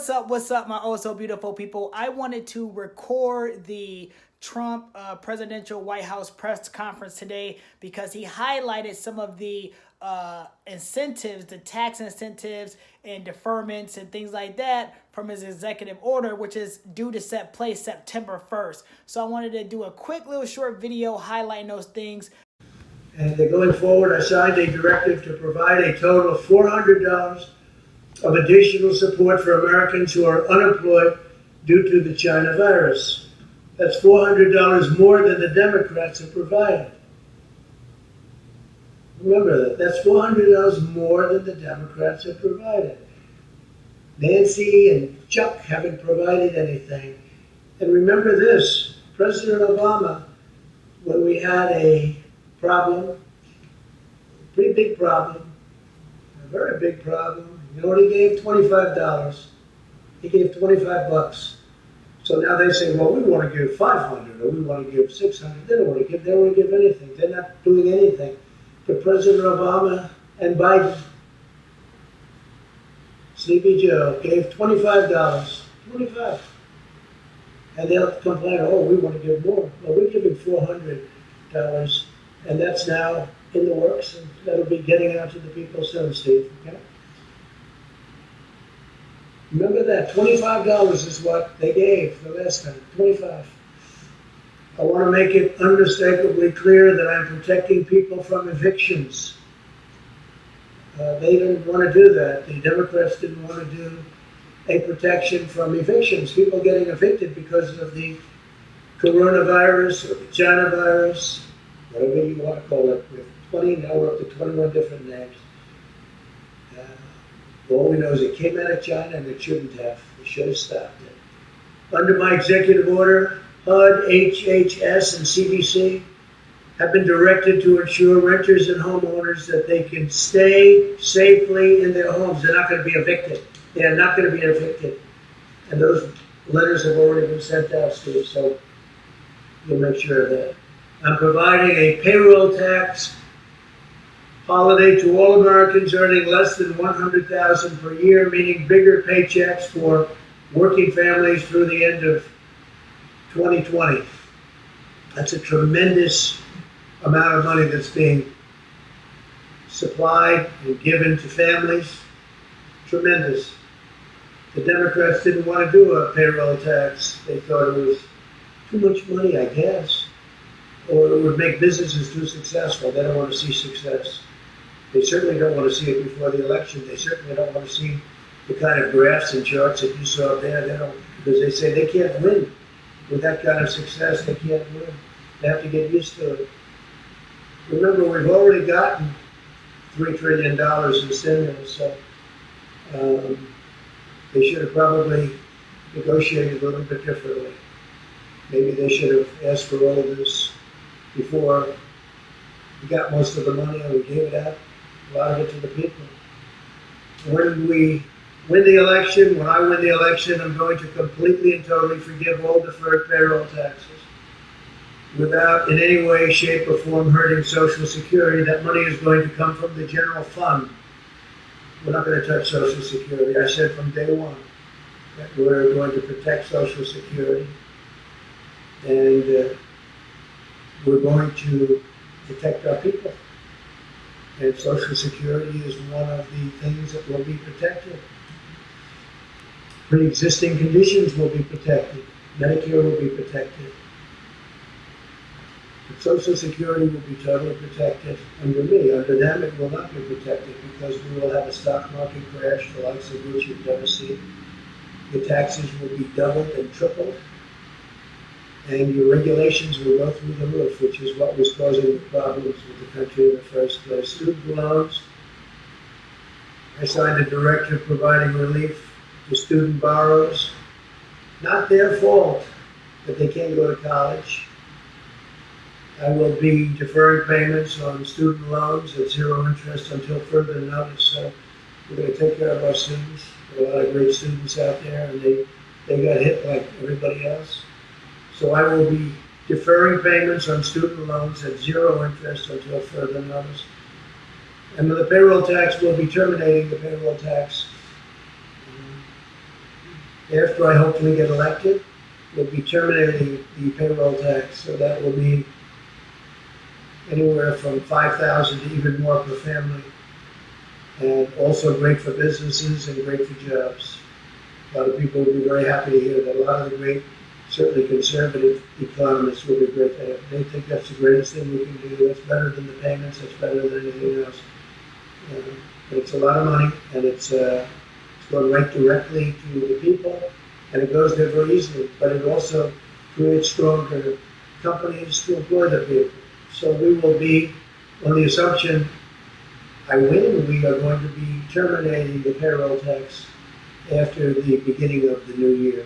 What's up, my oh so beautiful people? I wanted to record the Trump presidential White House press conference today because he highlighted some of the incentives, the tax incentives and deferments and things like that from his executive order, which is due to set place September 1st. So I wanted to do a quick little short video highlighting those things. And going forward, I signed a directive to provide a total of $400 of additional support for Americans who are unemployed due to the China virus. That's $400 more than the Democrats have provided. Remember that. That's $400 more than the Democrats have provided. Nancy and Chuck haven't provided anything. And remember this, President Obama, when we had a problem, a pretty big problem, a very big problem, you know what he gave? $25. He gave $25. So now they say, well, we want to give 500 or we want to give 600. They don't want to give. They don't want to give anything. They're not doing anything. But President Obama and Biden, Sleepy Joe, gave $25. 25. And they'll complain, oh, we want to give more. Well, we're giving $400, and that's now in the works, and that'll be getting out to the people soon, Steve. Okay? Remember that, $25 is what they gave the last time, 25. I want to make it unmistakably clear that I'm protecting people from evictions. They didn't want to do that. The Democrats didn't want to do a protection from evictions. People getting evicted because of the coronavirus or the China virus, whatever you want to call it. We have 20, now we're up to 21 different names. All we know is it came out of China and it shouldn't have. They should have stopped it. Under my executive order, HUD, HHS, and CDC have been directed to ensure renters and homeowners that they can stay safely in their homes. They're not going to be evicted. They are not going to be evicted. And those letters have already been sent out, Steve, so you'll make sure of that. I'm providing a payroll tax holiday to all Americans earning less than $100,000 per year, meaning bigger paychecks for working families through the end of 2020. That's a tremendous amount of money that's being supplied and given to families. Tremendous. The Democrats didn't want to do a payroll tax. They thought it was too much money, I guess, or it would make businesses too successful. They don't want to see success. They certainly don't want to see it before the election. They certainly don't want to see the kind of graphs and charts that you saw there. They don't, because they say they can't win with that kind of success. They can't win. They have to get used to it. Remember, we've already gotten $3 trillion in stimulus, so they should have probably negotiated a little bit differently. Maybe they should have asked for all of this before we got most of the money and we gave it out, a lot of it to the people. When we win the election, when I win the election, I'm going to completely and totally forgive all deferred payroll taxes without in any way, shape, or form hurting Social Security. That money is going to come from the general fund. We're not going to touch Social Security. I said from day one that we're going to protect Social Security, and we're going to protect our people. And Social Security is one of the things that will be protected. Pre-existing conditions will be protected. Medicare will be protected. But Social Security will be totally protected under me. Under them, it will not be protected because we will have a stock market crash, the likes of which you've never seen. The taxes will be doubled and tripled, and your regulations will go through the roof, which is what was causing the problems with the country in the first place. Student loans, I signed a directive providing relief to student borrowers. Not their fault that they can't go to college. I will be deferring payments on student loans at zero interest until further notice. So we're going to take care of our students. There are a lot of great students out there, and they got hit like everybody else. So I will be deferring payments on student loans at zero interest until further notice. And the payroll tax, will be terminating the payroll tax After I hopefully get elected, we'll be terminating the payroll tax, so that will be anywhere from 5,000 to even more per family. And also great for businesses and great for jobs. A lot of people will be very happy to hear that. A lot of the great, certainly conservative economists will be great to have. They think that's the greatest thing we can do. That's better than the payments. That's better than anything else. But it's a lot of money, and it's going right directly to the people, and it goes there very easily. But it also creates stronger companies to employ the people. So we will be, on the assumption I win, we are going to be terminating the payroll tax after the beginning of the new year.